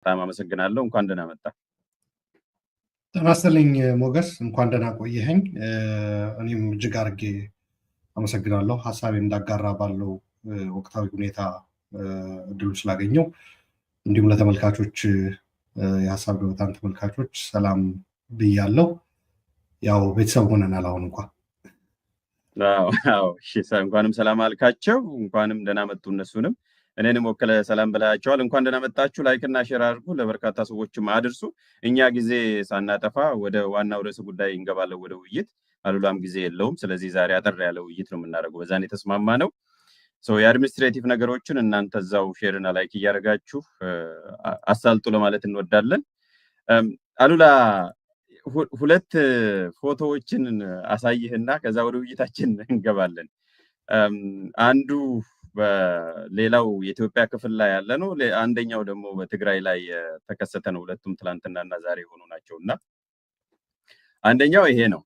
በጣም አመሰግናለሁ። እንኳን ደህና መጣ። ጤና ይስጥልኝ ሞገስ፣ እንኳን ደህና ቆየኸኝ። እኔም እጅግ አድርጌ አመሰግናለሁ ሀሳቤን እንዳጋራ ባለው ወቅታዊ ሁኔታ እድሉ ስላገኘው፣ እንዲሁም ለተመልካቾች የሀሳብ ገበታን ተመልካቾች ሰላም ብያለሁ። ያው ቤተሰብ ሆነናል አሁን እንኳን። እንኳንም ሰላም አልካቸው፣ እንኳንም ደህና መጡ። እነሱንም እኔንም ወከለ ሰላም ብላቸዋል። እንኳን ደህና መጣችሁ። ላይክ እና ሼር አድርጉ፣ ለበርካታ ሰዎችም አድርሱ። እኛ ጊዜ ሳናጠፋ ወደ ዋናው ርዕስ ጉዳይ እንገባለን፣ ወደ ውይይት። አሉላም ጊዜ የለውም። ስለዚህ ዛሬ አጠር ያለ ውይይት ነው የምናደርገው። በዛን የተስማማ ነው። የአድሚኒስትሬቲቭ ነገሮችን እናንተ እዛው ሼር እና ላይክ እያደረጋችሁ አሳልጡ ለማለት እንወዳለን። አሉላ ሁለት ፎቶዎችን አሳይህና ከዛ ወደ ውይይታችን እንገባለን። አንዱ በሌላው የኢትዮጵያ ክፍል ላይ ያለ ነው። አንደኛው ደግሞ በትግራይ ላይ የተከሰተ ነው። ሁለቱም ትላንትናና ዛሬ የሆኑ ናቸውና አንደኛው ይሄ ነው።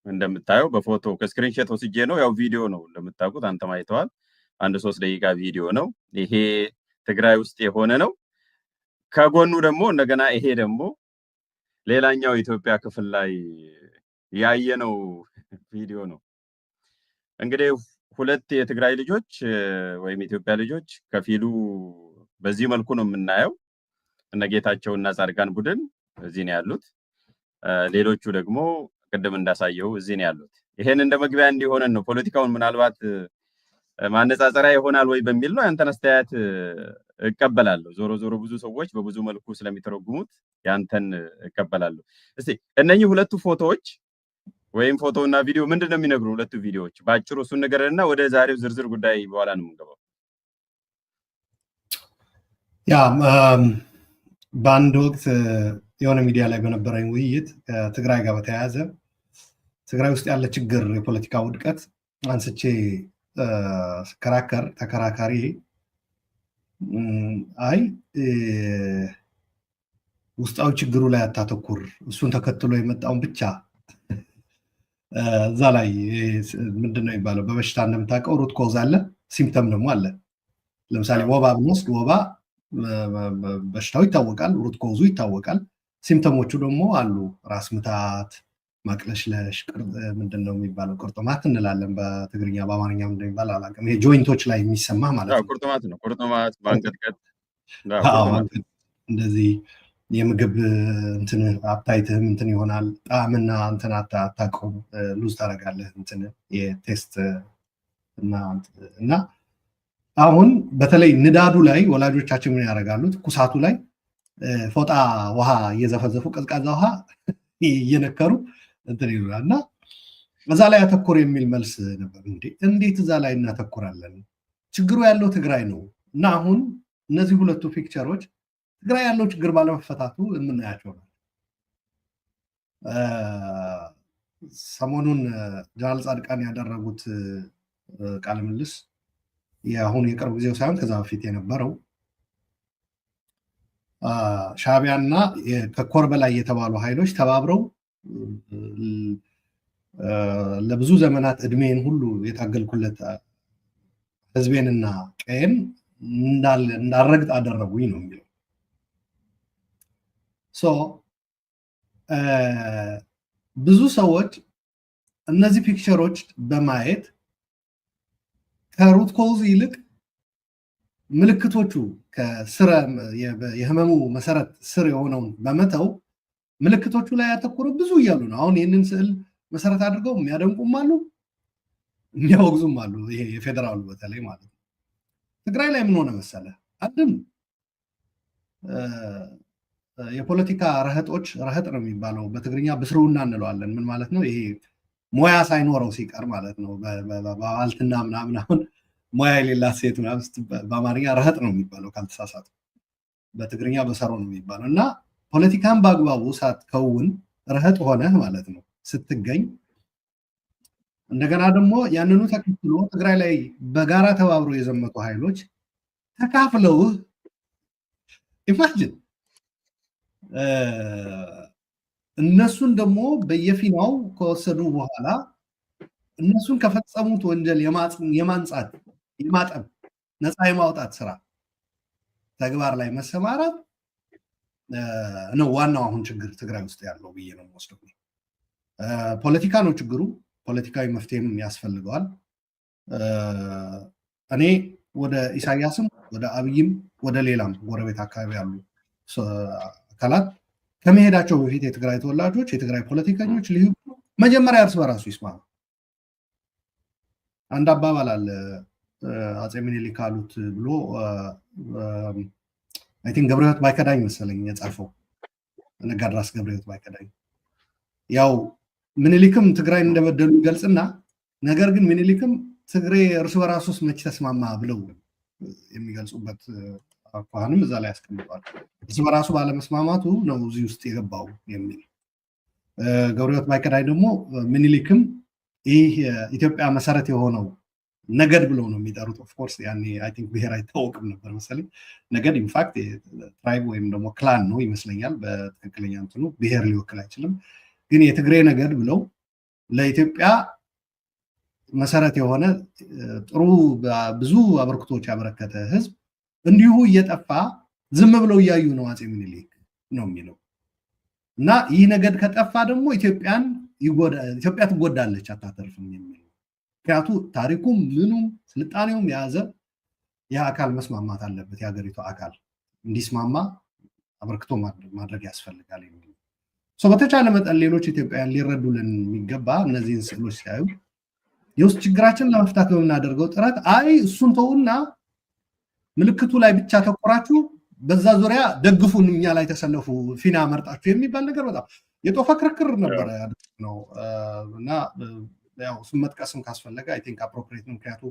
እንደምታየው በፎቶ ከስክሪንሾት ወስጄ ነው። ያው ቪዲዮ ነው እንደምታውቁት፣ አንተም አይተዋል። 1-3 ደቂቃ ቪዲዮ ነው። ይሄ ትግራይ ውስጥ የሆነ ነው። ከጎኑ ደግሞ እንደገና ይሄ ደግሞ ሌላኛው የኢትዮጵያ ክፍል ላይ ያየነው ቪዲዮ ነው። እንግዲህ ሁለት የትግራይ ልጆች ወይም የኢትዮጵያ ልጆች ከፊሉ በዚህ መልኩ ነው የምናየው። እነ ጌታቸውና ጻድቃን ቡድን እዚህ ነው ያሉት። ሌሎቹ ደግሞ ቅድም እንዳሳየው እዚህ ነው ያሉት። ይሄን እንደ መግቢያ እንዲሆነን ነው። ፖለቲካውን ምናልባት ማነጻጸሪያ ይሆናል ወይ በሚል ነው። ያንተን አስተያየት እቀበላለሁ። ዞሮ ዞሮ ብዙ ሰዎች በብዙ መልኩ ስለሚተረጉሙት ያንተን እቀበላለሁ። እስቲ እነኚህ ሁለቱ ፎቶዎች ወይም ፎቶና ቪዲዮ ምንድነው የሚነግሩ? ሁለቱ ቪዲዮዎች ባጭሩ እሱን ነገርና ወደ ዛሬው ዝርዝር ጉዳይ በኋላ ነው የምንገባው። ያ በአንድ ወቅት የሆነ ሚዲያ ላይ በነበረኝ ውይይት ከትግራይ ጋር በተያያዘ ትግራይ ውስጥ ያለ ችግር፣ የፖለቲካ ውድቀት አንስቼ ስከራከር ተከራካሪ አይ ውስጣዊ ችግሩ ላይ አታተኩር፣ እሱን ተከትሎ የመጣውን ብቻ እዛ ላይ ምንድነው የሚባለው? በበሽታ እንደምታውቀው ሩት ኮዝ አለ፣ ሲምፕተም ደግሞ አለ። ለምሳሌ ወባ ብንወስድ ወባ በሽታው ይታወቃል፣ ሩት ኮዙ ይታወቃል። ሲምፕተሞቹ ደግሞ አሉ። ራስ ምታት፣ ማቅለሽለሽ፣ ምንድነው የሚባለው? ቁርጥማት እንላለን በትግርኛ፣ በአማርኛ ምንድነው የሚባለው አላውቅም። ይሄ ጆይንቶች ላይ የሚሰማ ማለት ነው። ቁርጥማት ነው። ቁርጥማት፣ ማንቀጥቀጥ፣ እንደዚህ የምግብ እንትን አፕታይትህም እንትን ይሆናል። ጣዕምና እንትን አታውቀውም፣ ሉዝ ታደርጋለህ እንትን የቴስት እና አሁን በተለይ ንዳዱ ላይ ወላጆቻችን ምን ያደርጋሉ? ትኩሳቱ ላይ ፎጣ ውሃ እየዘፈዘፉ ቀዝቃዛ ውሃ እየነከሩ እንትን ይሉናል። እና እዛ ላይ አተኩር የሚል መልስ ነበር። እንዴት እዛ ላይ እናተኩራለን? ችግሩ ያለው ትግራይ ነው። እና አሁን እነዚህ ሁለቱ ፒክቸሮች ትግራይ ያለው ችግር ባለመፈታቱ የምናያቸው ነው። ሰሞኑን ጀነራል ጻድቃን ያደረጉት ቃለ ምልልስ የአሁኑ የቅርብ ጊዜው ሳይሆን ከዛ በፊት የነበረው ሻዕቢያና ከኮር በላይ የተባሉ ኃይሎች ተባብረው ለብዙ ዘመናት እድሜን ሁሉ የታገልኩለት ህዝቤንና ቀየን እንዳረግጥ አደረጉኝ ነው የሚለው። ብዙ ሰዎች እነዚህ ፒክቸሮች በማየት ከሩት ኮዝ ይልቅ ምልክቶቹ ከስረ የህመሙ መሰረት ስር የሆነውን በመተው ምልክቶቹ ላይ ያተኮሩ ብዙ እያሉ ነው። አሁን ይህንን ስዕል መሰረት አድርገው የሚያደንቁም አሉ፣ የሚያወግዙም አሉ። ይሄ የፌዴራሉ በተለይ ማለት ነው። ትግራይ ላይ ምን ሆነ መሰለ? አንድም የፖለቲካ ረህጦች፣ ረህጥ ነው የሚባለው በትግርኛ ብስርውና እንለዋለን። ምን ማለት ነው? ይሄ ሙያ ሳይኖረው ሲቀር ማለት ነው። በባልትና ምናምን አሁን ሙያ የሌላት ሴት ምናምን በአማርኛ ረህጥ ነው የሚባለው ካልተሳሳት፣ በትግርኛ በሰሮ ነው የሚባለው። እና ፖለቲካን በአግባቡ ሳትከውን ረህጥ ሆነህ ማለት ነው ስትገኝ፣ እንደገና ደግሞ ያንኑ ተከትሎ ትግራይ ላይ በጋራ ተባብሮ የዘመቱ ኃይሎች ተካፍለውህ ኢማጅን እነሱን ደግሞ በየፊናው ከወሰዱ በኋላ እነሱን ከፈጸሙት ወንጀል የማንጻት የማጠብ ነፃ የማውጣት ስራ ተግባር ላይ መሰማራት ነው ዋናው አሁን ችግር ትግራይ ውስጥ ያለው ብዬ ነው የምወስደው። ፖለቲካ ነው ችግሩ። ፖለቲካዊ መፍትሄም ያስፈልገዋል። እኔ ወደ ኢሳያስም ወደ አብይም ወደ ሌላም ጎረቤት አካባቢ ያሉ አካላት ከመሄዳቸው በፊት የትግራይ ተወላጆች የትግራይ ፖለቲከኞች ልዩ መጀመሪያ እርስ በራሱ ይስማሙ። አንድ አባባል አለ አፄ ምኒልክ አሉት ብሎ አይ ቲንክ ገብረሕይወት ባይከዳኝ መሰለኝ የጻፈው ነጋድራስ ገብረሕይወት ባይከዳኝ። ያው ምኒልክም ትግራይን እንደበደሉ ይገልጽና ነገር ግን ምኒልክም ትግሬ እርስ በራሱስ መች ተስማማ ብለው የሚገልጹበት አኳኋንም እዛ ላይ ያስቀምጧል። እርስ በራሱ ባለመስማማቱ ነው እዚህ ውስጥ የገባው የሚል። ገብረሕይወት ባይከዳኝ ደግሞ ምኒልክም ይህ ኢትዮጵያ መሰረት የሆነው ነገድ ብለው ነው የሚጠሩት። ኦፍኮርስ ያኔ አይ ቲንክ ብሔር አይታወቅም ነበር መሰለኝ። ነገድ ኢንፋክት ትራይብ ወይም ደግሞ ክላን ነው ይመስለኛል በትክክለኛ እንትኑ፣ ብሔር ሊወክል አይችልም። ግን የትግሬ ነገድ ብለው ለኢትዮጵያ መሰረት የሆነ ጥሩ ብዙ አበርክቶች ያበረከተ ህዝብ እንዲሁ እየጠፋ ዝም ብለው እያዩ ነው አፄ ምኒልክ ነው የሚለው። እና ይህ ነገድ ከጠፋ ደግሞ ኢትዮጵያ ትጎዳለች አታተርፍም የሚል። ምክንያቱ ታሪኩም ምኑም ስልጣኔውም የያዘ ይህ አካል መስማማት አለበት። የሀገሪቱ አካል እንዲስማማ አበርክቶ ማድረግ ያስፈልጋል የሚል። በተቻለ መጠን ሌሎች ኢትዮጵያውያን ሊረዱልን የሚገባ እነዚህን ስዕሎች ሲያዩ የውስጥ ችግራችን ለመፍታት በምናደርገው ጥረት አይ እሱን ተውና ምልክቱ ላይ ብቻ ተቆራችሁ በዛ ዙሪያ ደግፉን፣ እኛ ላይ ተሰለፉ፣ ፊና መርጣችሁ የሚባል ነገር በጣም የጦፈ ክርክር ነበረ ነው እና ያው ስም መጥቀስም ካስፈለገ አይ ቲንክ አፕሮፕሪየት ነው። ምክንያቱ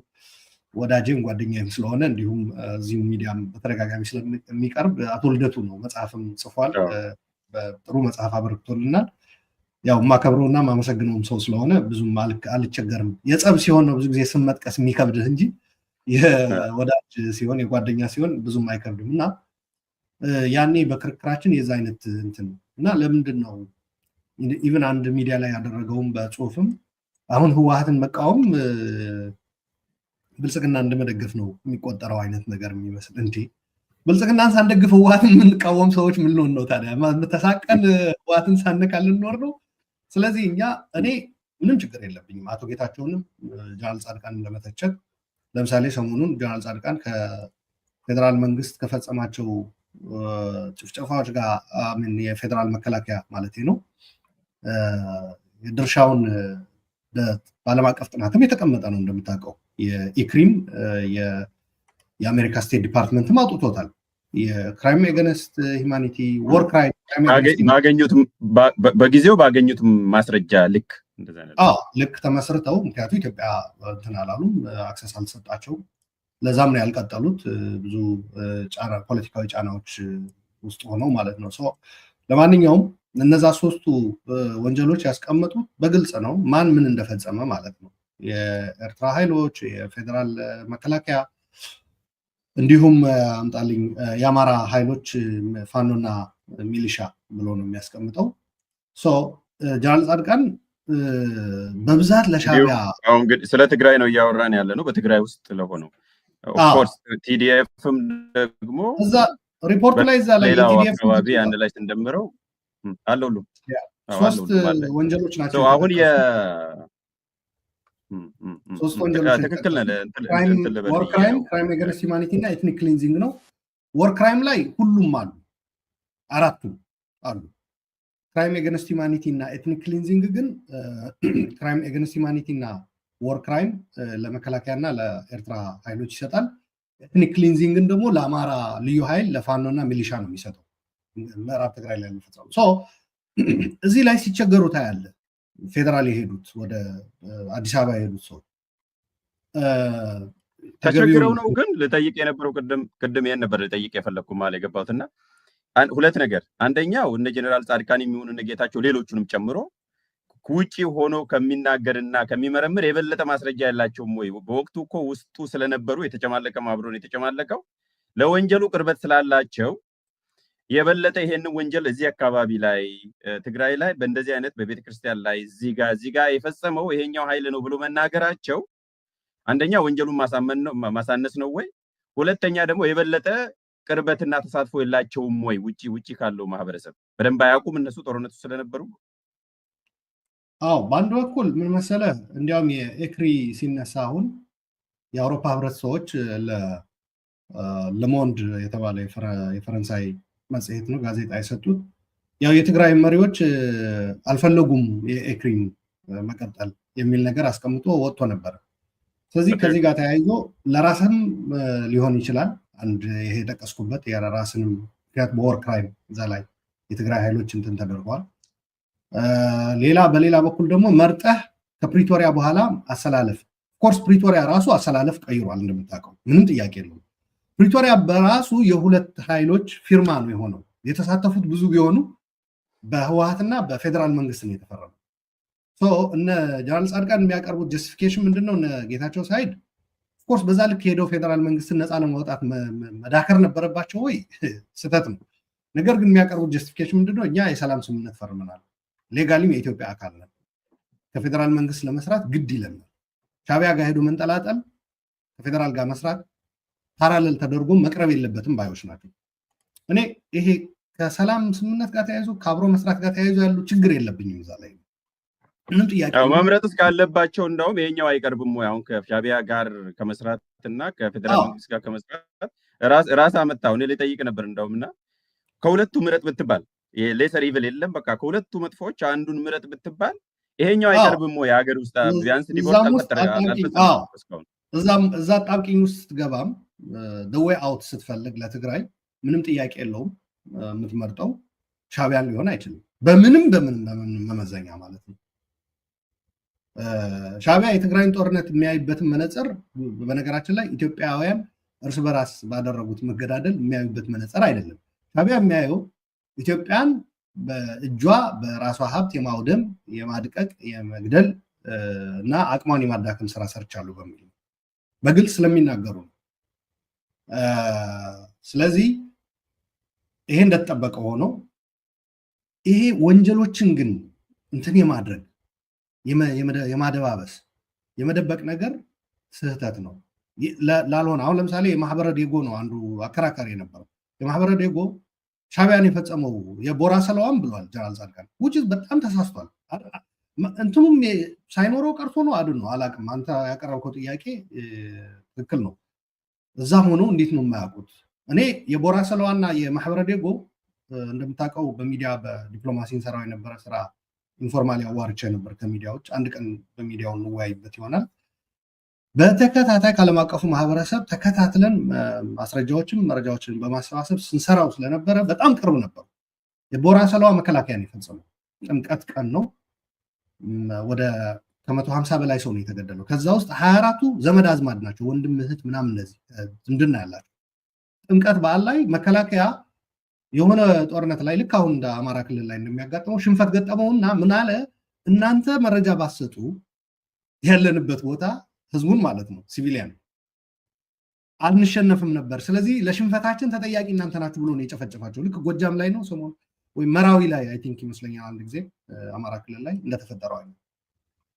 ወዳጄም ጓደኛዬም ስለሆነ እንዲሁም እዚሁ ሚዲያም በተደጋጋሚ ስለሚቀርብ አቶ ልደቱ ነው መጽሐፍም ጽፏል። በጥሩ መጽሐፍ አበርክቶልናል። ያው የማከብረውና ማመሰግነውም ሰው ስለሆነ ብዙም አልቸገርም። የጸብ ሲሆን ነው ብዙ ጊዜ ስም መጥቀስ የሚከብድህ እንጂ የወዳጅ ሲሆን የጓደኛ ሲሆን ብዙም አይከብድም። እና ያኔ በክርክራችን የዛ አይነት እንትን እና ለምንድን ነው ኢቨን አንድ ሚዲያ ላይ ያደረገውም በጽሁፍም አሁን ህወሓትን መቃወም ብልጽግና እንደመደገፍ ነው የሚቆጠረው አይነት ነገር የሚመስል። እንዴ ብልጽግናን ሳንደግፍ ህወሓትን የምንቃወም ሰዎች ምን ልሆን ነው ታዲያ? ተሳቀን ህወሓትን ሳንቃ ልንኖር ነው? ስለዚህ እኔ ምንም ችግር የለብኝም አቶ ጌታቸውንም ጀነራል ጻድቃን ለመተቸት። ለምሳሌ ሰሞኑን ጀነራል ጻድቃን ከፌዴራል መንግስት ከፈጸማቸው ጭፍጨፋዎች ጋር የፌዴራል መከላከያ ማለት ነው ድርሻውን በዓለም አቀፍ ጥናትም የተቀመጠ ነው እንደምታውቀው። የኢክሪም የአሜሪካ ስቴት ዲፓርትመንትም አውጥቶታል። የክራይም ኤገንስት ሂማኒቲ ወር ክራይም በጊዜው ባገኙት ማስረጃ ልክ ተመስርተው፣ ምክንያቱ ኢትዮጵያ እንትን አላሉም፣ አክሰስ አልተሰጣቸውም። ለዛም ነው ያልቀጠሉት ብዙ ፖለቲካዊ ጫናዎች ውስጥ ሆነው ማለት ነው። ለማንኛውም እነዛ ሶስቱ ወንጀሎች ያስቀመጡት በግልጽ ነው ማን ምን እንደፈጸመ ማለት ነው። የኤርትራ ኃይሎች፣ የፌዴራል መከላከያ እንዲሁም አምጣልኝ የአማራ ኃይሎች ፋኖና ሚሊሻ ብሎ ነው የሚያስቀምጠው። ጀነራል ጻድቃን በብዛት ለሻዕቢያ አሁን እንግዲህ ስለ ትግራይ ነው እያወራን ያለ ነው። በትግራይ ውስጥ ለሆነው ኦፍኮርስ ቲዲኤፍም ደግሞ እዛ ሪፖርት ላይ እዛ ላይ ቲዲኤፍ አካባቢ አንድ ላይ ስንደምረው አለሉ ሶስት ወንጀሎች ናቸው። አሁን ሶስት ወንጀሎች ትክክል ነህ። ወር ክራይም፣ ክራይም ኤገንስት ሂውማኒቲ እና ኤትኒክ ክሊንዚንግ ነው። ወር ክራይም ላይ ሁሉም አሉ፣ አራቱም አሉ። ክራይም ኤገንስት ሂውማኒቲ እና ኤትኒክ ክሊንዚንግ ግን ክራይም ኤገንስት ሂውማኒቲ እና ወር ክራይም ለመከላከያ እና ለኤርትራ ኃይሎች ይሰጣል። ኤትኒክ ክሊንዚንግን ደግሞ ለአማራ ልዩ ኃይል ለፋኖ እና ሚሊሻ ነው የሚሰጠው ምዕራብ ትግራይ ላይ የሚፈጸሙ። እዚህ ላይ ሲቸገሩ ታያለ። ፌዴራል የሄዱት ወደ አዲስ አበባ የሄዱት ሰው ተቸግረው ነው። ግን ልጠይቅ የነበረው ቅድም ይሄን ነበር ልጠይቅ የፈለግኩ ማለት የገባሁት እና ሁለት ነገር። አንደኛው እነ ጀነራል ጻድቃን የሚሆኑ እነ ጌታቸው ሌሎቹንም ጨምሮ ውጪ ሆኖ ከሚናገርና ከሚመረምር የበለጠ ማስረጃ ያላቸውም ወይ? በወቅቱ እኮ ውስጡ ስለነበሩ የተጨማለቀ ማብሮን የተጨማለቀው ለወንጀሉ ቅርበት ስላላቸው የበለጠ ይሄንን ወንጀል እዚህ አካባቢ ላይ ትግራይ ላይ በእንደዚህ አይነት በቤተ ክርስቲያን ላይ እዚህ ጋር የፈጸመው ይሄኛው ኃይል ነው ብሎ መናገራቸው አንደኛ ወንጀሉን ማሳነስ ነው ወይ? ሁለተኛ ደግሞ የበለጠ ቅርበትና ተሳትፎ የላቸውም ወይ? ውጪ ካለው ማህበረሰብ በደንብ አያውቁም እነሱ ጦርነቱ ስለነበሩ? አዎ በአንድ በኩል ምን መሰለህ፣ እንዲያውም የኤክሪ ሲነሳ አሁን የአውሮፓ ህብረት ሰዎች ለሞንድ የተባለ የፈረንሳይ መጽሔት ነው ጋዜጣ የሰጡት ያው የትግራይ መሪዎች አልፈለጉም የኤክሪን መቀጠል የሚል ነገር አስቀምጦ ወጥቶ ነበር። ስለዚህ ከዚህ ጋር ተያይዞ ለራስም ሊሆን ይችላል አንድ ይሄ ጠቀስኩበት የራስንም ምክንያት በወር ክራይም እዛ ላይ የትግራይ ኃይሎች እንትን ተደርጓል። ሌላ በሌላ በኩል ደግሞ መርጠህ ከፕሪቶሪያ በኋላ አሰላለፍ ኮርስ ፕሪቶሪያ ራሱ አሰላለፍ ቀይሯል እንደምታውቀው ምንም ጥያቄ የለውም። ፕሪቶሪያ በራሱ የሁለት ኃይሎች ፊርማ ነው የሆነው። የተሳተፉት ብዙ ቢሆኑ በህወሓትና በፌደራል መንግስት ነው የተፈረመው። እነ ጀነራል ጻድቃን የሚያቀርቡት ጀስቲፊኬሽን ምንድነው? እነ ጌታቸው ሳይድ ኦፍኮርስ በዛ ልክ ሄደው ፌደራል መንግስትን ነፃ ለማውጣት መዳከር ነበረባቸው ወይ? ስህተት ነው። ነገር ግን የሚያቀርቡት ጀስቲፊኬሽን ምንድነው? እኛ የሰላም ስምምነት ፈርመናል፣ ሌጋሊም የኢትዮጵያ አካል ነን፣ ከፌደራል መንግስት ለመስራት ግድ ይለናል። ሻዕቢያ ጋር ሄዶ መንጠላጠል ከፌደራል ጋር መስራት ፓራሌል ተደርጎ መቅረብ የለበትም ባዮች ናቸው። እኔ ይሄ ከሰላም ስምምነት ጋር ተያይዞ ከአብሮ መስራት ጋር ተያይዞ ያሉ ችግር የለብኝም እዛ ላይ ምንም ጥያቄ መምረጥ እስካለባቸው እንደውም ይሄኛው አይቀርብም ወይ? አሁን ከሻዕቢያ ጋር ከመስራትና ከፌደራል መንግስት ጋር ከመስራት ራስ አመጣው እኔ ልጠይቅ ነበር እንደውምና ከሁለቱ ምረጥ ብትባል ሌሰር ኢቭል የለም በቃ ከሁለቱ መጥፎች አንዱን ምረጥ ብትባል ይሄኛው አይቀርብም ወይ? ሀገር ውስጥ ቢያንስ ዲቮርስ እዛ ጣብቂኝ ውስጥ ስትገባም the way out ስትፈልግ ለትግራይ ምንም ጥያቄ የለውም የምትመርጠው ሻዕቢያን ሊሆን አይችልም በምንም መመዘኛ ማለት ነው። ሻዕቢያ የትግራይን ጦርነት የሚያይበትን መነጽር በነገራችን ላይ ኢትዮጵያውያን እርስ በራስ ባደረጉት መገዳደል የሚያዩበት መነጽር አይደለም። ሻዕቢያ የሚያየው ኢትዮጵያን በእጇ በራሷ ሀብት የማውደም የማድቀቅ የመግደል እና አቅሟን የማዳከም ስራ ሰርቻለሁ በሚል በግልጽ ስለሚናገሩ ነው። ስለዚህ ይሄ እንደተጠበቀ ሆኖ ይሄ ወንጀሎችን ግን እንትን የማድረግ የማደባበስ የመደበቅ ነገር ስህተት ነው ላልሆነ አሁን ለምሳሌ የማህበረ ዴጎ ነው አንዱ አከራካሪ የነበረው። የማህበረ ዴጎ ሻዕቢያን የፈጸመው የቦራ ሰለዋም ብሏል ጀነራል ጻድቃን ውጭ በጣም ተሳስቷል። እንትኑም ሳይኖረው ቀርቶ ነው አድን ነው አላቅም። አንተ ያቀረብከው ጥያቄ ትክክል ነው። እዛ ሆኖ እንዴት ነው የማያውቁት? እኔ የቦራ ሰለዋና የማህበረ ዴጎ እንደምታውቀው በሚዲያ በዲፕሎማሲ እንሰራው የነበረ ስራ ኢንፎርማሊ አዋርቼ ነበር ከሚዲያዎች። አንድ ቀን በሚዲያው እንወያይበት ይሆናል። በተከታታይ ከዓለም አቀፉ ማህበረሰብ ተከታትለን ማስረጃዎችን መረጃዎችን በማሰባሰብ ስንሰራው ስለነበረ በጣም ቅርብ ነበሩ። የቦራ ሰለዋ መከላከያን የፈጸመው ጥምቀት ቀን ነው። ወደ ከ150 በላይ ሰው ነው የተገደለው። ከዛ ውስጥ 24ቱ ዘመድ አዝማድ ናቸው፣ ወንድም እህት ምናምን እነዚህ ዝምድና ያላቸው። ጥምቀት በዓል ላይ መከላከያ የሆነ ጦርነት ላይ ልክ አሁን እንደ አማራ ክልል ላይ እንደሚያጋጥመው ሽንፈት ገጠመውና ምን አለ፣ እናንተ መረጃ ባሰጡ ያለንበት ቦታ ህዝቡን ማለት ነው ሲቪሊያን አንሸነፍም ነበር፣ ስለዚህ ለሽንፈታችን ተጠያቂ እናንተ ናችሁ ብሎ ነው የጨፈጨፋቸው። ልክ ጎጃም ላይ ነው ሰሞኑን ወይ መራዊ ላይ አይ ቲንክ ይመስለኛል አንድ ጊዜ አማራ ክልል ላይ እንደተፈጠረው አይደል።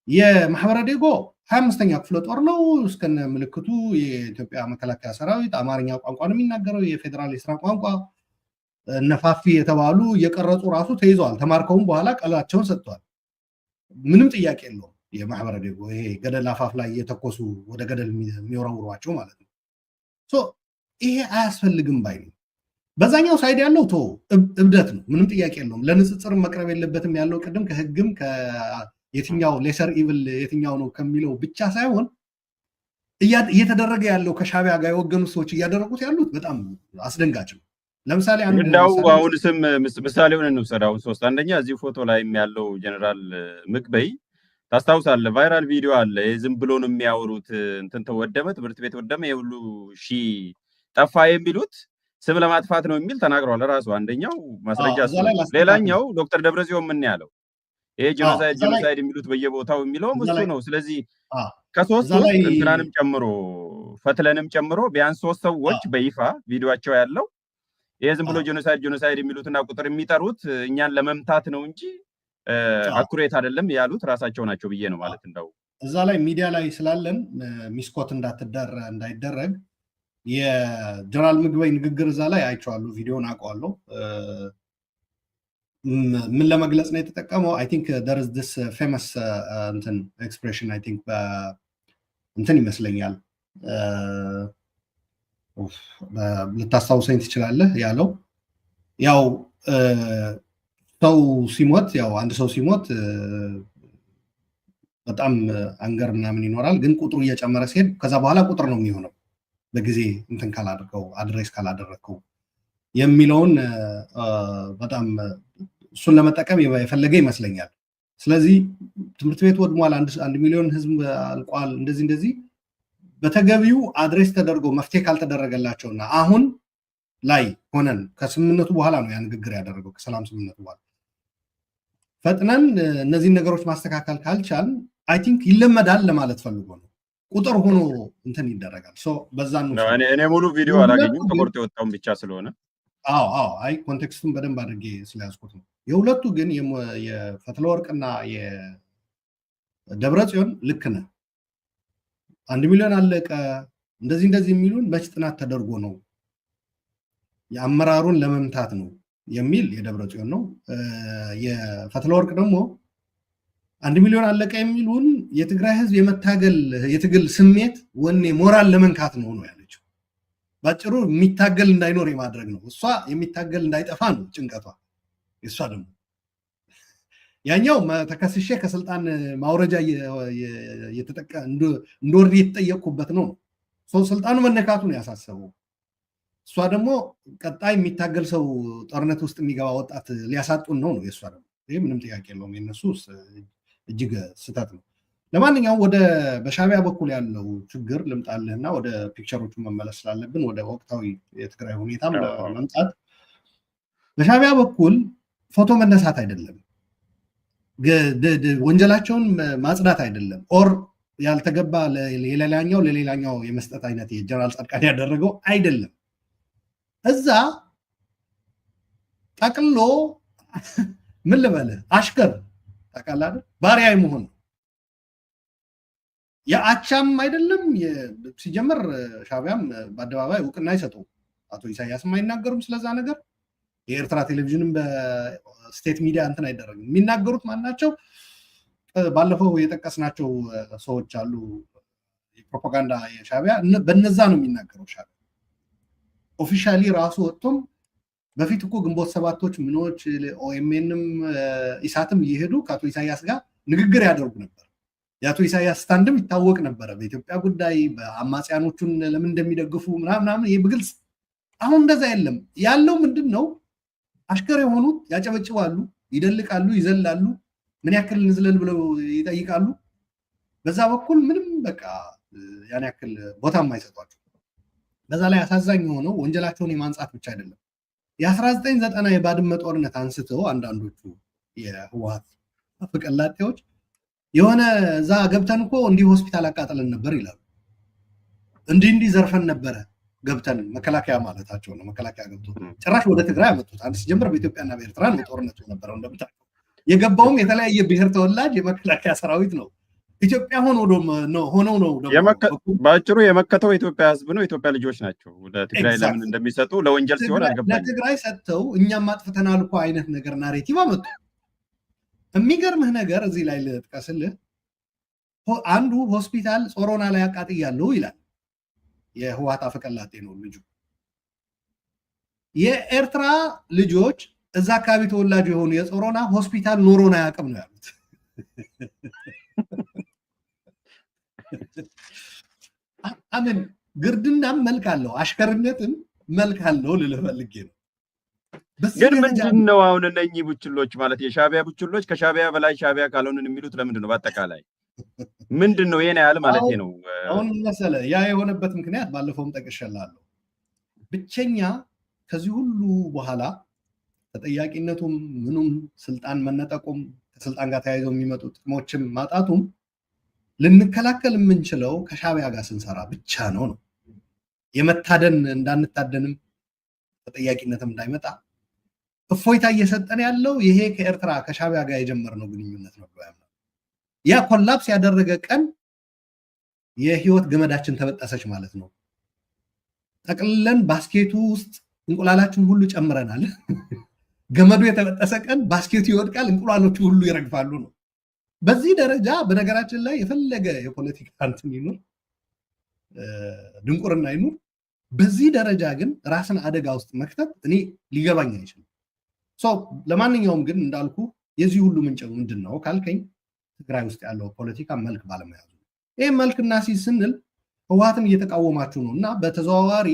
የማህበረ ዴጎ 25ኛ ክፍለ ጦር ነው እስከነ ምልክቱ የኢትዮጵያ መከላከያ ሰራዊት አማርኛ ቋንቋ ነው የሚናገረው፣ የፌደራል የስራ ቋንቋ ነፋፊ የተባሉ እየቀረጹ ራሱ ተይዘዋል። ተማርከውም በኋላ ቀላቸውን ሰጥተዋል። ምንም ጥያቄ የለውም። የማህበረ ዴጎ ይሄ ገደል አፋፍ ላይ እየተኮሱ ወደ ገደል የሚወረውሯቸው ማለት ነው። ይሄ አያስፈልግም ባይ ነው። በዛኛው ሳይድ ያለው እብደት ነው፣ ምንም ጥያቄ የለውም። ለንጽጽር መቅረብ የለበትም ያለው ቅድም ከህግም የትኛው ሌሰር ኢቭል የትኛው ነው ከሚለው ብቻ ሳይሆን እየተደረገ ያለው ከሻዕቢያ ጋር የወገኑ ሰዎች እያደረጉት ያሉት በጣም አስደንጋጭ ነው። ለምሳሌ እንዳው አሁን ስም ምሳሌውን እንውሰድ። አሁን ሶስት አንደኛ እዚህ ፎቶ ላይም ያለው ጀነራል ምግበይ ታስታውሳለህ? ቫይራል ቪዲዮ አለ። ዝም ብሎ ነው የሚያወሩት። እንትን ተወደመ፣ ትምህርት ቤት ወደመ፣ የሁሉ ሺህ ጠፋ የሚሉት ስም ለማጥፋት ነው የሚል ተናግሯል ራሱ። አንደኛው ማስረጃ እሱ። ሌላኛው ዶክተር ደብረጽዮን ምን ያለው ይሄ ጄኖሳይድ የሚሉት በየቦታው የሚለው እሱ ነው። ስለዚህ ከሶስቱ እንትናንም ጨምሮ ፈትለንም ጨምሮ ቢያንስ 3 ሰዎች በይፋ ቪዲዮአቸው ያለው ይሄ ዝም ብሎ ጄኖሳይድ የሚሉትና ቁጥር የሚጠሩት እኛን ለመምታት ነው እንጂ አኩሬት አይደለም ያሉት ራሳቸው ናቸው ብዬ ነው ማለት እንደው እዛ ላይ ሚዲያ ላይ ስላለን ሚስኮት እንዳይደረግ የጀነራል ምግበይ ንግግር እዛ ላይ አይቼዋለሁ፣ ቪዲዮን አውቀዋለሁ። ምን ለመግለጽ ነው የተጠቀመው? አይ ቲንክ there is this famous እንትን ኤክስፕሬሽን አይ ቲንክ እንትን ይመስለኛል ልታስታውሰኝ ትችላለህ ያለው ያው ሰው ሲሞት ያው አንድ ሰው ሲሞት በጣም አንገር ምናምን ይኖራል፣ ግን ቁጥሩ እየጨመረ ሲሄድ ከዛ በኋላ ቁጥር ነው የሚሆነው በጊዜ እንትን ካላደረገው አድሬስ ካላደረገው የሚለውን በጣም እሱን ለመጠቀም የፈለገ ይመስለኛል። ስለዚህ ትምህርት ቤት ወድሟል፣ 1 ሚሊዮን ህዝብ አልቋል፣ እንደዚህ በተገቢው አድሬስ ተደርጎ መፍትሄ ካልተደረገላቸውና አሁን ላይ ሆነን ከስምምነቱ በኋላ ነው ያ ንግግር ያደረገው፣ ከሰላም ስምምነቱ በኋላ ፈጥነን እነዚህን ነገሮች ማስተካከል ካልቻል አይ ቲንክ ይለመዳል ለማለት ፈልጎ ነው። ቁጥር ሆኖ እንትን ይደረጋል። በዛ ነው እኔ ሙሉ ቪዲዮ አላገኘሁም ተቆርጦ የወጣውን ብቻ ስለሆነ አይ ኮንቴክስቱን በደንብ አድርጌ ስለያዝኩት ነው። የሁለቱ ግን የፈትለወርቅና የደብረጽዮን ልክ ነህ 1 ሚሊዮን አለቀ እንደዚህ የሚሉን መች ጥናት ተደርጎ ነው የአመራሩን ለመምታት ነው የሚል የደብረጽዮን ነው። የፈትለወርቅ ደግሞ 1 ሚሊዮን አለቀ የሚሉን የትግራይ ህዝብ የመታገል የትግል ስሜት ወኔ ሞራል ለመንካት ነው ያለችው። ባጭሩ የሚታገል እንዳይኖር የማድረግ ነው። እሷ የሚታገል እንዳይጠፋ ነው ጭንቀቷ። እሷ ደግሞ ያኛው ተከስሼ ከስልጣን ማውረጃ እንደወርድ የተጠየቅኩበት ነው። ስልጣኑ መነካቱ ነው ያሳሰበው። እሷ ደግሞ ቀጣይ የሚታገል ሰው ጦርነት ውስጥ የሚገባ ወጣት ሊያሳጡን ነው የእሷ ደግሞ። ይህ ምንም ጥያቄ የለውም። የነሱ እጅግ ስህተት ነው። ለማንኛውም ወደ በሻዕቢያ በኩል ያለው ችግር ልምጣልህና ወደ ፒክቸሮቹ መመለስ ስላለብን ወደ ወቅታዊ የትግራይ ሁኔታም ለመምጣት በሻዕቢያ በኩል ፎቶ መነሳት አይደለም፣ ወንጀላቸውን ማጽዳት አይደለም፣ ኦር ያልተገባ ለሌላኛው የመስጠት አይነት የጀነራል ጻድቃን ያደረገው አይደለም። እዛ ጠቅሎ ምን ልበልህ አሽከር ታውቃለህ አይደል? ባሪያ መሆን የአቻም አይደለም። ሲጀመር ሻዕቢያም በአደባባይ እውቅና አይሰጠውም። አቶ ኢሳያስም አይናገሩም ስለዛ ነገር። የኤርትራ ቴሌቪዥንም በስቴት ሚዲያ እንትን አይደረግም። የሚናገሩት ማናቸው? ባለፈው የጠቀስናቸው ሰዎች አሉ፣ የፕሮፓጋንዳ የሻዕቢያ በነዛ ነው የሚናገረው ሻዕቢያ። ኦፊሻሊ ራሱ ወጥቶም በፊት እኮ ግንቦት ሰባቶች ምኖች ኦኤምኤንም ኢሳትም እየሄዱ ከአቶ ኢሳያስ ጋር ንግግር ያደርጉ ነበር። የአቶ ኢሳያስ ስታንድም ይታወቅ ነበረ በኢትዮጵያ ጉዳይ፣ በአማጽያኖቹን ለምን እንደሚደግፉ ምናምን ይህ በግልጽ። አሁን እንደዛ የለም። ያለው ምንድን ነው? አሽከር የሆኑት ያጨበጭባሉ፣ ይደልቃሉ፣ ይዘላሉ፣ ምን ያክል እንዝለል ብለው ይጠይቃሉ። በዛ በኩል ምንም በቃ ያን ያክል ቦታ የማይሰጧቸው። በዛ ላይ አሳዛኝ የሆነው ወንጀላቸውን የማንጻት ብቻ አይደለም። የ1990 የባድመ ጦርነት አንስተው አንዳንዶቹ የህወሓት አፈቀላጤዎች የሆነ እዛ ገብተን እኮ እንዲህ ሆስፒታል አቃጥለን ነበር ይላሉ። እንዲህ ዘርፈን ነበረ ገብተን፣ መከላከያ ማለታቸው ነው። መከላከያ ገብቶ ጭራሽ ወደ ትግራይ አመጡት። አንድ ሲጀምር በኢትዮጵያና በኤርትራ ነው ጦርነቱ ነበረው። እንደምታውቀው የገባውም የተለያየ ብሔር ተወላጅ የመከላከያ ሰራዊት ነው። ኢትዮጵያ ሆነው ነው በአጭሩ የመከተው የኢትዮጵያ ህዝብ ነው። የኢትዮጵያ ልጆች ናቸው። ወደ ትግራይ ለምን እንደሚሰጡ ለወንጀል ሲሆን አልገባኝም። ለትግራይ ሰጥተው እኛም አጥፍተናል እኮ አይነት ነገር ናሬቲቭ አመጡ። የሚገርምህ ነገር እዚህ ላይ ልጥቀስልህ። አንዱ ሆስፒታል ጾሮና ላይ አቃጥያለሁ ይላል። የህወሓት አፈቀላጤ ነው ልጁ። የኤርትራ ልጆች እዛ አካባቢ ተወላጅ የሆኑ የጾሮና ሆስፒታል ኖሮን አያውቅም ነው ያሉት። አምን ግርድናም መልክ አለው፣ አሽከርነትም መልክ አለው ልልህ ፈልጌ ነው። ግን ምንድን ነው አሁን እነኚህ ቡችሎች ማለት የሻዕቢያ ቡችሎች ከሻዕቢያ በላይ ሻዕቢያ ካልሆንን የሚሉት ለምንድን ነው? በአጠቃላይ ምንድን ነው ይሄን ያህል ማለት ነው? አሁን መሰለህ ያ የሆነበት ምክንያት ባለፈውም ጠቅሼልሃለሁ። ብቸኛ ከዚህ ሁሉ በኋላ ተጠያቂነቱም ምኑም ስልጣን መነጠቁም ከስልጣን ጋር ተያይዘው የሚመጡ ጥቅሞችም ማጣቱም ልንከላከል የምንችለው ከሻዕቢያ ጋር ስንሰራ ብቻ ነው። የመታደን እንዳንታደንም ተጠያቂነትም እንዳይመጣ እፎይታ እየሰጠን ያለው ይሄ ከኤርትራ ከሻዕቢያ ጋር የጀመርነው ግንኙነት ነው። ያ ኮላፕስ ያደረገ ቀን የህይወት ገመዳችን ተበጠሰች ማለት ነው። ጠቅልለን ባስኬቱ ውስጥ እንቁላላችን ሁሉ ጨምረናል። ገመዱ የተበጠሰ ቀን ባስኬቱ ይወድቃል፣ እንቁላሎቹ ሁሉ ይረግፋሉ ነው። በዚህ ደረጃ በነገራችን ላይ የፈለገ የፖለቲካ እንትን ይኑር ድንቁርና ይኑር፣ በዚህ ደረጃ ግን ራስን አደጋ ውስጥ መክተት እኔ ሊገባኝ አይችልም። ለማንኛውም ግን እንዳልኩ የዚህ ሁሉ ምንጭ ምንድን ነው ካልከኝ ትግራይ ውስጥ ያለው ፖለቲካ መልክ ባለመያዙ ነው። ይህ መልክና ስንል ህወሓትን እየተቃወማችሁ ነው እና በተዘዋዋሪ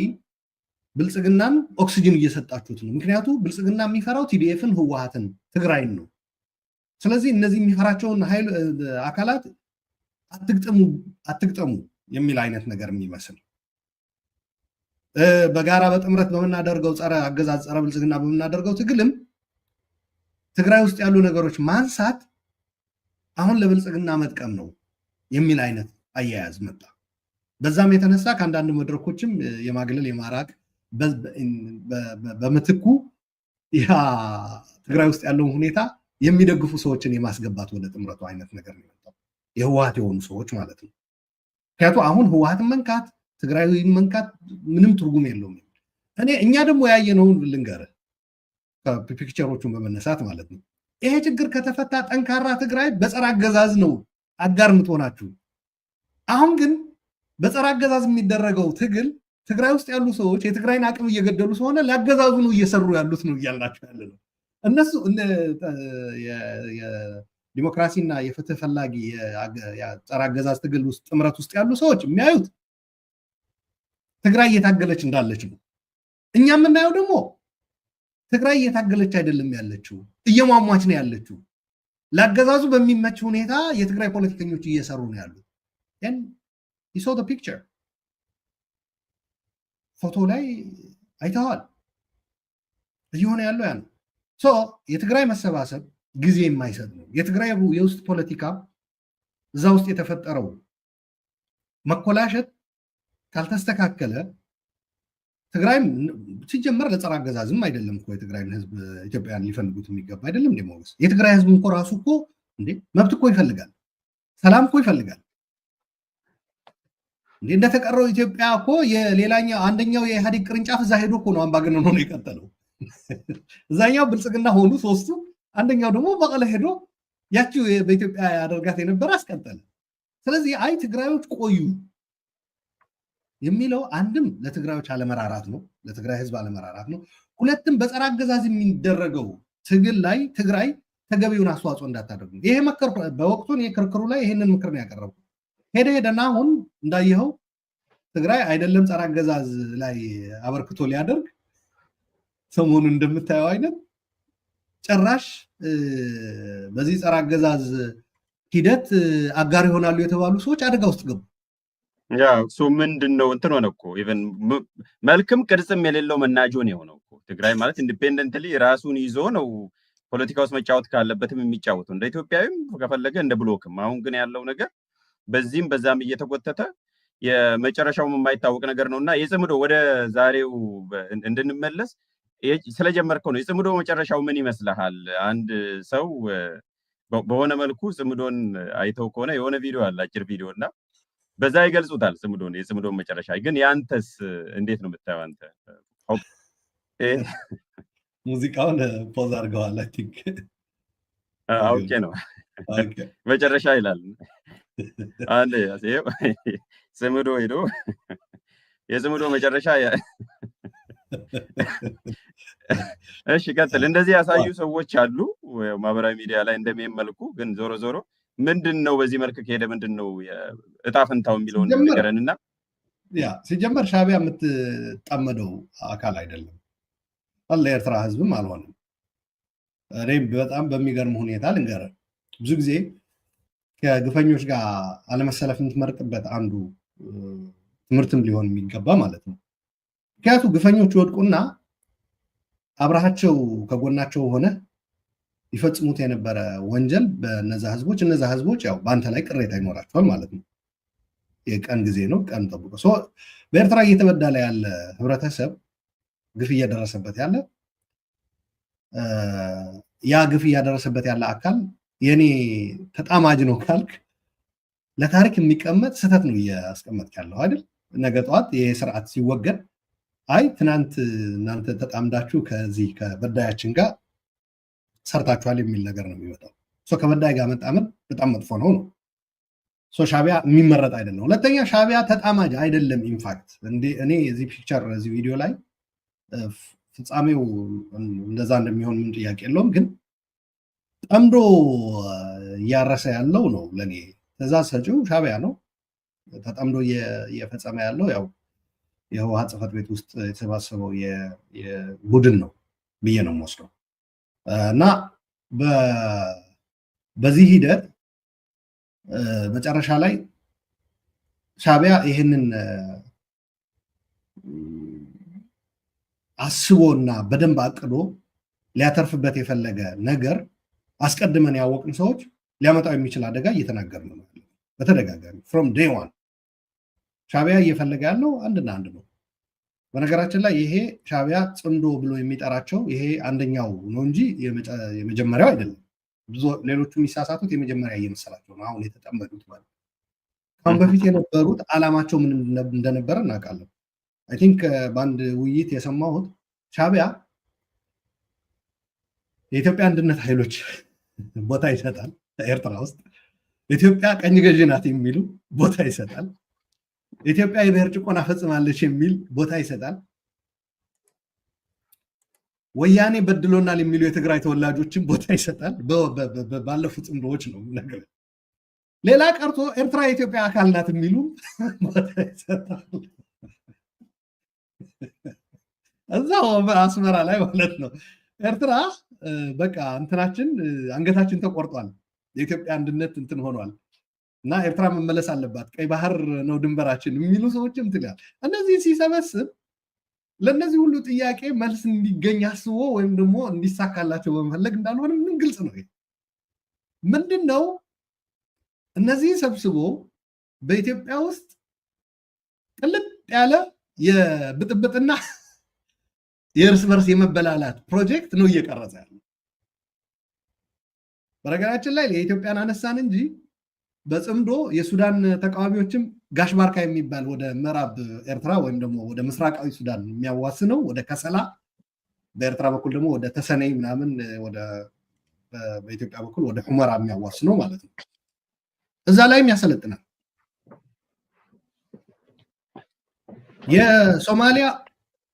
ብልጽግናን ኦክሲጅን እየሰጣችሁት ነው። ምክንያቱ ብልጽግና የሚፈራው ቲዲኤፍን፣ ህወሓትን፣ ትግራይን ነው። ስለዚህ እነዚህ የሚፈራቸውን አካላት አትግጠሙ የሚል አይነት ነገር የሚመስል በጋራ በጥምረት በምናደርገው ጸረ አገዛዝ ጸረ ብልጽግና በምናደርገው ትግልም ትግራይ ውስጥ ያሉ ነገሮች ማንሳት አሁን ለብልጽግና መጥቀም ነው የሚል አይነት አያያዝ መጣ። በዛም የተነሳ ከአንዳንድ መድረኮችም የማግለል የማራቅ በምትኩ ያ ትግራይ ውስጥ ያለውን ሁኔታ የሚደግፉ ሰዎችን የማስገባት ወደ ጥምረቱ አይነት ነገር ነው የመጣው፣ የህወሓት የሆኑ ሰዎች ማለት ነው። ምክንያቱ አሁን ህወሓትን መንካት ትግራይ መንካት ምንም ትርጉም የለውም። እኛ ደግሞ ያየነውን ልንገርህ ከፒክቸሮቹን በመነሳት ማለት ነው። ይሄ ችግር ከተፈታ ጠንካራ ትግራይ በጸረ አገዛዝ ነው አጋር የምትሆናችሁ። አሁን ግን በጸረ አገዛዝ የሚደረገው ትግል ትግራይ ውስጥ ያሉ ሰዎች የትግራይን አቅም እየገደሉ ስለሆነ ለአገዛዙ ነው እየሰሩ ያሉት ነው እያልናቸው ያለ ነው። እነሱ የዲሞክራሲና የፍትህ ፈላጊ የጸረ አገዛዝ ትግል ውስጥ ጥምረት ውስጥ ያሉ ሰዎች የሚያዩት ትግራይ እየታገለች እንዳለች ነው። እኛ የምናየው ደግሞ ትግራይ እየታገለች አይደለም ያለችው፣ እየሟሟች ነው ያለችው። ለአገዛዙ በሚመች ሁኔታ የትግራይ ፖለቲከኞች እየሰሩ ነው ያሉት። you saw the picture ፎቶ ላይ አይተዋል። እየሆነ ያለው ያ ነው። የትግራይ መሰባሰብ ጊዜ የማይሰጥ ነው። የትግራይ የውስጥ ፖለቲካ እዛ ውስጥ የተፈጠረው መኮላሸት ካልተስተካከለ ትግራይም ሲጀመር ለጸረ አገዛዝም አይደለም እኮ የትግራይን ህዝብ ኢትዮጵያን ሊፈልጉት የሚገባ አይደለም። ሞገስ የትግራይ ህዝብ እኮ ራሱ እኮ መብት እኮ ይፈልጋል፣ ሰላም እኮ ይፈልጋል። እንደተቀረው ኢትዮጵያ እኮ የሌላኛው አንደኛው የኢህአዴግ ቅርንጫፍ እዛ ሄዶ እኮ ነው አምባገነን ሆኖ የቀጠለው። እዛኛው ብልጽግና ሆኑ ሶስቱ፣ አንደኛው ደግሞ መቀለ ሄዶ ያቺው በኢትዮጵያ ያደርጋት የነበረ አስቀጠለ። ስለዚህ አይ ትግራዮች ቆዩ የሚለው አንድም ለትግራዮች አለመራራት ነው፣ ለትግራይ ህዝብ አለመራራት ነው። ሁለትም በጸረ አገዛዝ የሚደረገው ትግል ላይ ትግራይ ተገቢውን አስተዋጽኦ እንዳታደርጉ። ይሄ መከር በወቅቱ ክርክሩ ላይ ይሄንን ምክር ነው ያቀረብኩት። ሄደና አሁን እንዳየኸው ትግራይ አይደለም ጸረ አገዛዝ ላይ አበርክቶ ሊያደርግ ሰሞኑን እንደምታየው አይነት ጭራሽ በዚህ ጸረ አገዛዝ ሂደት አጋር ይሆናሉ የተባሉ ሰዎች አደጋ ውስጥ ገቡ። ያ እሱ ምንድነው እንትን ሆነ እኮ ኢቨን መልክም ቅርጽም የሌለው መናጆን የሆነው እኮ ትግራይ ማለት ኢንዲፔንደንትሊ ራሱን ይዞ ነው ፖለቲካ ውስጥ መጫወት ካለበትም የሚጫወተው እንደ ኢትዮጵያዊም ከፈለገ እንደ ብሎክም። አሁን ግን ያለው ነገር በዚህም በዛም እየተጎተተ የመጨረሻውም የማይታወቅ ነገር ነውና የጽምዶ ወደ ዛሬው እንድንመለስ ስለጀመርከው ነው። የጽምዶ መጨረሻው ምን ይመስልሃል? አንድ ሰው በሆነ መልኩ ጽምዶን አይተው ከሆነ የሆነ ቪዲዮ አለ፣ አጭር ቪዲዮ እና በዛ ይገልጹታል ጽምዶን፣ የጽምዶን መጨረሻ። ግን ያንተስ እንዴት ነው የምታየው አንተ? ሙዚቃውን ፖዝ አድርገዋል። አይ ቲንክ አውቄ ነው መጨረሻ ይላል። አንዴ ያሴው ጽምዶ ሄዶ የጽምዶ መጨረሻ እሺ ቀጥል። እንደዚህ ያሳዩ ሰዎች አሉ ማህበራዊ ሚዲያ ላይ እንደሚመልኩ። ግን ዞሮ ዞሮ ምንድነው በዚህ መልክ ከሄደ ምንድነው እጣ ፈንታው የሚለውን ነገርንና ያ ሲጀመር ሻዕቢያ የምትጣመደው አካል አይደለም፣ ለኤርትራ ህዝብም አልሆነም። እኔም በጣም በሚገርም ሁኔታ ልንገርህ፣ ብዙ ጊዜ ከግፈኞች ጋር አለመሰለፍ የምትመርጥበት አንዱ ትምህርትም ሊሆን የሚገባ ማለት ነው። ምክንያቱም ግፈኞች ይወድቁና አብረሃቸው ከጎናቸው ሆነ ይፈጽሙት የነበረ ወንጀል በእነዛ ህዝቦች ያው በአንተ ላይ ቅሬታ ይኖራቸዋል ማለት ነው። የቀን ጊዜ ነው፣ ቀን ጠብቆ በኤርትራ እየተበደለ ያለ ህብረተሰብ ግፍ እያደረሰበት ያለ ያ ግፍ እያደረሰበት ያለ አካል የኔ ተጣማጅ ነው ካልክ ለታሪክ የሚቀመጥ ስህተት ነው እያስቀመጥክ ያለው አይደል? ነገ ጠዋት ይሄ ስርዓት ሲወገድ አይ ትናንት እናንተ ተጣምዳችሁ ከዚህ ከበዳያችን ጋር ሰርታችኋል የሚል ነገር ነው የሚመጣው። ከበዳይ ጋር መጣመድ በጣም መጥፎ ነው። ሻዕቢያ የሚመረጥ አይደለም። ሁለተኛ ሻዕቢያ ተጣማጅ አይደለም። ኢንፋክት እኔ እዚህ ፒክቸር እዚህ ቪዲዮ ላይ ፍጻሜው እንደዛ እንደሚሆን ምን ጥያቄ የለውም። ግን ጠምዶ እያረሰ ያለው ነው ለኔ ትእዛዝ ሰጪው ሻዕቢያ ነው። ተጠምዶ እየፈጸመ ያለው ያው የህወሓት ጽሕፈት ቤት ውስጥ የተሰባሰበው የቡድን ነው ብዬ ነው የምወስደው እና በዚህ ሂደት መጨረሻ ላይ ሻዕቢያ ይህንን አስቦና በደንብ አቅዶ ሊያተርፍበት የፈለገ ነገር አስቀድመን ያወቅን ሰዎች ሊያመጣው የሚችል አደጋ እየተናገርን ነው በተደጋጋሚ ፍሮም ዴይ ዋን። ሻዕቢያ እየፈለገ ያለው አንድና አንድ ነው። በነገራችን ላይ ይሄ ሻዕቢያ ጽምዶ ብሎ የሚጠራቸው ይሄ አንደኛው ነው እንጂ የመጀመሪያው አይደለም። ብዙ ሌሎቹ የሚሳሳቱት የመጀመሪያ እየመሰላቸው ነው አሁን የተጠመዱት ማለት ነው። ከአሁን በፊት የነበሩት ዓላማቸው ምን እንደነበረ እናውቃለን። አይ ቲንክ በአንድ ውይይት የሰማሁት ሻዕቢያ የኢትዮጵያ አንድነት ኃይሎች ቦታ ይሰጣል ኤርትራ ውስጥ፣ ኢትዮጵያ ቀኝ ገዢ ናት የሚሉ ቦታ ይሰጣል፣ ኢትዮጵያ የብሔር ጭቆና ፈጽማለች የሚል ቦታ ይሰጣል፣ ወያኔ በድሎናል የሚሉ የትግራይ ተወላጆችን ቦታ ይሰጣል። ባለፉት ጽምዶዎች ነው ነገር። ሌላ ቀርቶ ኤርትራ የኢትዮጵያ አካል ናት የሚሉ ቦታ ይሰጣል። እዛው አስመራ ላይ ማለት ነው። ኤርትራ በቃ እንትናችን አንገታችን ተቆርጧል፣ የኢትዮጵያ አንድነት እንትን ሆኗል እና ኤርትራ መመለስ አለባት፣ ቀይ ባህር ነው ድንበራችን የሚሉ ሰዎችም ትላል። እነዚህ ሲሰበስብ ለነዚህ ሁሉ ጥያቄ መልስ እንዲገኝ አስቦ ወይም ደግሞ እንዲሳካላቸው በመፈለግ እንዳልሆነ ምን ግልጽ ነው። ምንድነው እነዚህ ሰብስቦ በኢትዮጵያ ውስጥ ቅልጥ ያለ የብጥብጥና የእርስ በርስ የመበላላት ፕሮጀክት ነው እየቀረጸ ያለው። በነገራችን ላይ የኢትዮጵያን አነሳን እንጂ በጽምዶ የሱዳን ተቃዋሚዎችም ጋሽ ባርካ የሚባል ወደ ምዕራብ ኤርትራ ወይም ደግሞ ወደ ምስራቃዊ ሱዳን የሚያዋስነው ወደ ከሰላ፣ በኤርትራ በኩል ደግሞ ወደ ተሰነይ ምናምን በኢትዮጵያ በኩል ወደ ሁመራ የሚያዋስነው ማለት ነው። እዛ ላይም ያሰለጥናል። የሶማሊያ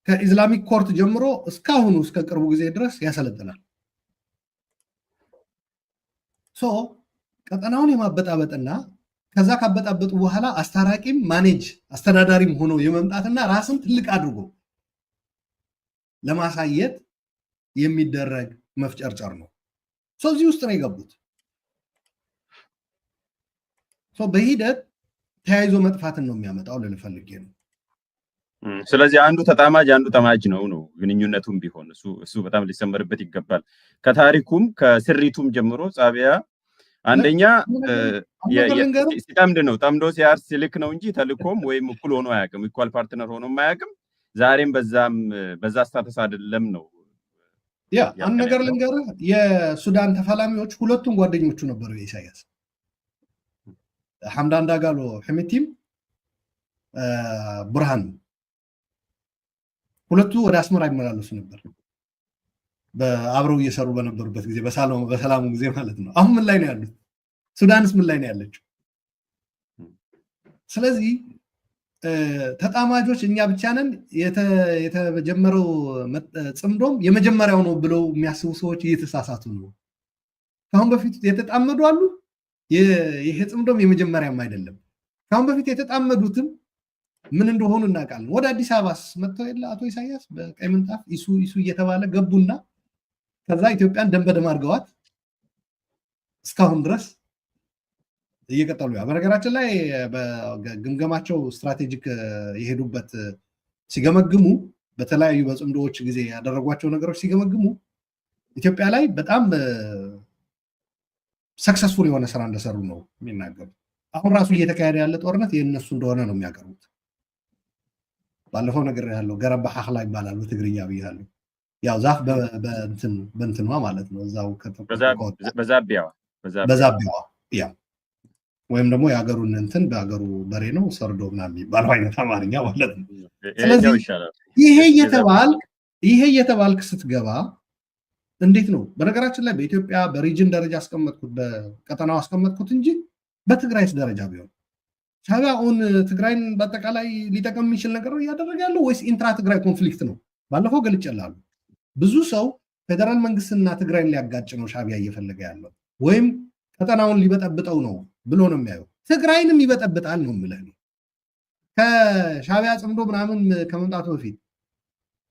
ከኢስላሚክ ኮርት ጀምሮ እስካሁኑ እስከ ቅርቡ ጊዜ ድረስ ያሰለጥናል። ቀጠናውን የማበጣበጥና ከዛ ካበጣበጡ በኋላ አስታራቂም ማኔጅ አስተዳዳሪም ሆኖ የመምጣትና ራስን ትልቅ አድርጎ ለማሳየት የሚደረግ መፍጨርጨር ነው። እዚህ ውስጥ ነው የገቡት። በሂደት ተያይዞ መጥፋትን ነው የሚያመጣው ልፈልጌ ነው። ስለዚህ አንዱ ተጣማጅ አንዱ ጠማጅ ነው ግንኙነቱም ቢሆን እሱ በጣም ሊሰመርበት ይገባል። ከታሪኩም ከስሪቱም ጀምሮ ሻዕቢያ አንደኛ ሲጠምድ ነው፣ ጠምዶ ሲያርስ ሲልክ ነው እንጂ ተልኮም ወይም እኩል ሆኖ አያውቅም፣ ኢኳል ፓርትነር ሆኖ አያውቅም። ዛሬም በዛ ስታተስ አይደለም ነው። አንድ ነገር ልንገርህ፣ የሱዳን ተፋላሚዎች ሁለቱም ጓደኞቹ ነበሩ የኢሳያስ ሐምዳን ዳጋሎ ሕሚቲም ብርሃን፣ ሁለቱ ወደ አስመራ ይመላለሱ ነበር አብረው እየሰሩ በነበሩበት ጊዜ በሰላሙ ጊዜ ማለት ነው። አሁን ምን ላይ ነው ያሉት? ሱዳንስ ምን ላይ ነው ያለችው? ስለዚህ ተጣማጆች እኛ ብቻ ነን፣ የተጀመረው ጽምዶም የመጀመሪያው ነው ብለው የሚያስቡ ሰዎች እየተሳሳቱ ነው። ከአሁን በፊት የተጣመዱ አሉ። ይሄ ጽምዶም የመጀመሪያም አይደለም። ከአሁን በፊት የተጣመዱትም ምን እንደሆኑ እናውቃለን። ወደ አዲስ አበባስ መጥተው የለ አቶ ኢሳያስ በቀይ ምንጣፍ ኢሱ እየተባለ ገቡና ከዛ ኢትዮጵያን ደም በደም አድርገዋት እስካሁን ድረስ እየቀጠሉ። በነገራችን ላይ በግምገማቸው ስትራቴጂክ የሄዱበት ሲገመግሙ በተለያዩ በጽምዶዎች ጊዜ ያደረጓቸው ነገሮች ሲገመግሙ ኢትዮጵያ ላይ በጣም ሰክሰስፉል የሆነ ስራ እንደሰሩ ነው የሚናገሩት። አሁን ራሱ እየተካሄደ ያለ ጦርነት የእነሱ እንደሆነ ነው የሚያቀርቡት። ባለፈው ነገር ያለው ገረባ ሐክላ ይባላል በትግርኛ ብያለሁ። ያው ዛፍ በእንትኗ ማለት ነው እዛው በዛቢያዋ ያ ወይም ደግሞ የሀገሩን እንትን በሀገሩ በሬ ነው ሰርዶ ምናምን የሚባለው አይነት አማርኛ ማለት ነው። ስለዚህ ይሄ እየተባልክ ስትገባ እንዴት ነው? በነገራችን ላይ በኢትዮጵያ በሪጅን ደረጃ አስቀመጥኩት፣ በቀጠናው አስቀመጥኩት እንጂ በትግራይስ ደረጃ ቢሆን ሻዕቢያ አሁን ትግራይን በአጠቃላይ ሊጠቀም የሚችል ነገር እያደረገ ያለው ወይስ ኢንትራ ትግራይ ኮንፍሊክት ነው? ባለፈው ገልጬልሃለሁ። ብዙ ሰው ፌደራል መንግስትና ትግራይን ሊያጋጭ ነው ሻዕቢያ እየፈለገ ያለው ወይም ቀጠናውን ሊበጠብጠው ነው ብሎ ነው የሚያየው። ትግራይንም ይበጠብጣል ነው የምልህ። ከሻዕቢያ ጽምዶ ምናምን ከመምጣቱ በፊት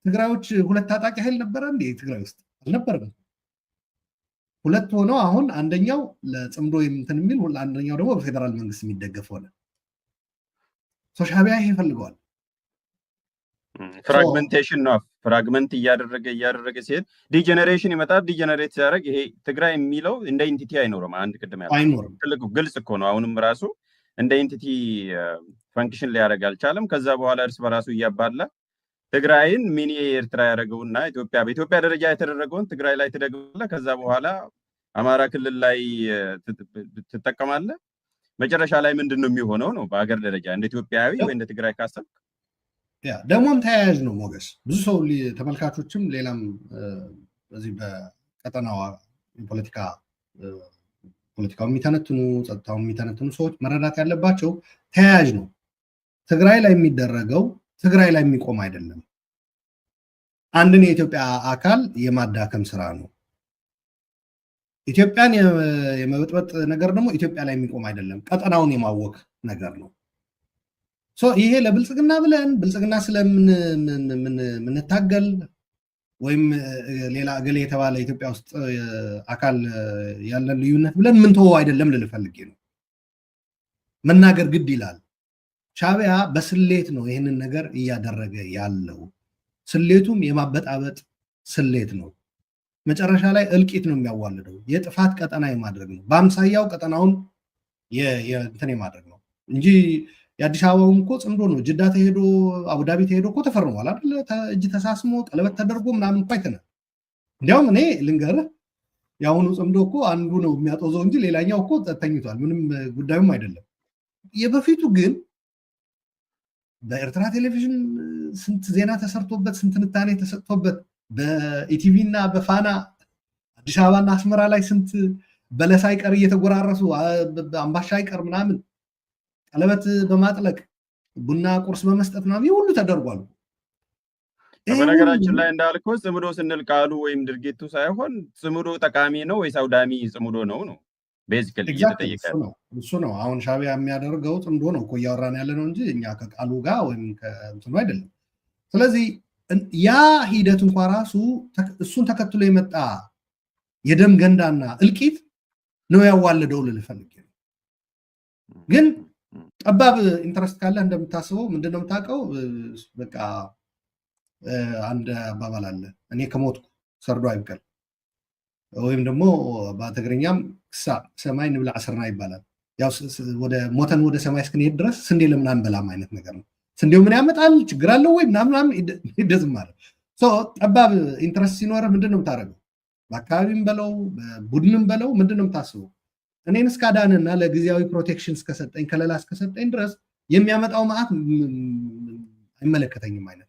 ትግራዮች ሁለት ታጣቂ ኃይል ነበረ እንዴ? ትግራይ ውስጥ አልነበረም። ሁለት ሆነው አሁን አንደኛው ለጽምዶ እንትን የሚል አንደኛው ደግሞ በፌደራል መንግስት የሚደገፍ ሆነ። ሻዕቢያ ይሄ ይፈልገዋል። ፍራግመንቴሽን ነው። ፍራግመንት እያደረገ ሲሄድ ዲጀነሬሽን ይመጣል። ዲጀነሬት ሲያደርግ ይሄ ትግራይ የሚለው እንደ ኢንቲቲ አይኖርም። አንድ ቅድም ያለው ትልቁ ግልጽ እኮ ነው። አሁንም ራሱ እንደ ኢንቲቲ ፈንክሽን ሊያደርግ አልቻለም። ከዛ በኋላ እርስ በራሱ እያባላ ትግራይን ሚኒ ኤርትራ ያደረገውና በኢትዮጵያ ደረጃ የተደረገውን ትግራይ ላይ ትደግማለህ። ከዛ በኋላ አማራ ክልል ላይ ትጠቀማለህ። መጨረሻ ላይ ምንድን ነው የሚሆነው ነው በሀገር ደረጃ እንደ ኢትዮጵያዊ ወይ እንደ ትግራይ ካሰብክ ደግሞም ተያያዥ ነው ሞገስ። ብዙ ሰው ተመልካቾችም ሌላም በዚህ በቀጠናዋ ፖለቲካው የሚተነትኑ ጸጥታው የሚተነትኑ ሰዎች መረዳት ያለባቸው ተያያዥ ነው። ትግራይ ላይ የሚደረገው ትግራይ ላይ የሚቆም አይደለም። አንድን የኢትዮጵያ አካል የማዳከም ስራ ነው። ኢትዮጵያን የመበጥበጥ ነገር ደግሞ ኢትዮጵያ ላይ የሚቆም አይደለም፣ ቀጠናውን የማወክ ነገር ነው። ይሄ ለብልጽግና ብለን ብልጽግና ስለምንታገል ወይም ሌላ እገሌ የተባለ ኢትዮጵያ ውስጥ አካል ያለን ልዩነት ብለን ምንተወው አይደለም ልል ፈልጌ ነው። መናገር ግድ ይላል። ሻዕቢያ በስሌት ነው ይህንን ነገር እያደረገ ያለው። ስሌቱም የማበጣበጥ ስሌት ነው። መጨረሻ ላይ እልቂት ነው የሚያዋልደው። የጥፋት ቀጠና የማድረግ ነው። በአምሳያው ቀጠናውን እንትን የማድረግ ነው እንጂ የአዲስ አበባውም እኮ ጽምዶ ነው። ጅዳ ተሄዶ አቡዳቢ ተሄዶ እኮ ተፈርሟል አይደል? እጅ ተሳስሞ ቀለበት ተደርጎ ምናምን እኮ አይተናል። እንዲያውም እኔ ልንገርህ የአሁኑ ጽምዶ እኮ አንዱ ነው የሚያጦዘው እንጂ ሌላኛው እኮ ተኝቷል። ምንም ጉዳዩም አይደለም። የበፊቱ ግን በኤርትራ ቴሌቪዥን ስንት ዜና ተሰርቶበት ስንት ትንታኔ ተሰጥቶበት በኢቲቪ እና በፋና አዲስ አበባና አስመራ ላይ ስንት በለስ አይቀር እየተጎራረሱ አምባሻ አይቀር ምናምን ቀለበት በማጥለቅ ቡና ቁርስ በመስጠት ምናምን ሁሉ ተደርጓል። በነገራችን ላይ እንዳልከው ጽምዶ ስንል ቃሉ ወይም ድርጊቱ ሳይሆን ጽምዶ ጠቃሚ ነው ወይስ አውዳሚ ጽምዶ ነው ነው ቤዚካሊ እየተጠየቀ እሱ ነው። አሁን ሻዕቢያ የሚያደርገው ጽምዶ ነው እኮ እያወራን ያለ ነው እንጂ እኛ ከቃሉ ጋር ወይም ከእንትኑ አይደለም። ስለዚህ ያ ሂደት እንኳ ራሱ እሱን ተከትሎ የመጣ የደም ገንዳና እልቂት ነው ያዋለደው ልል ፈልጌ ነው። ግን ጠባብ ኢንተረስት ካለ እንደምታስበው ምንድነው የምታውቀው? በቃ አንድ አባባል አለ፣ እኔ ከሞትኩ ሰርዶ አይብቀል፣ ወይም ደግሞ በትግርኛም ሰማይ ንብላ ዓሰርና ይባላል። ያው ሞተን ወደ ሰማይ እስክንሄድ ድረስ ስንዴ ለምን አንበላም አይነት ነገር ነው። ስንዴው ምን ያመጣል? ችግር አለው ወይ ምናምን ይደዝም ማለት። ጠባብ ኢንተረስት ሲኖረ ምንድነው የምታደርገው? በአካባቢም በለው በቡድንም በለው ምንድነው የምታስበው? እኔን እስካዳንና ለጊዜያዊ ፕሮቴክሽን እስከሰጠኝ ከለላ እስከሰጠኝ ድረስ የሚያመጣው መዓት አይመለከተኝም አይነት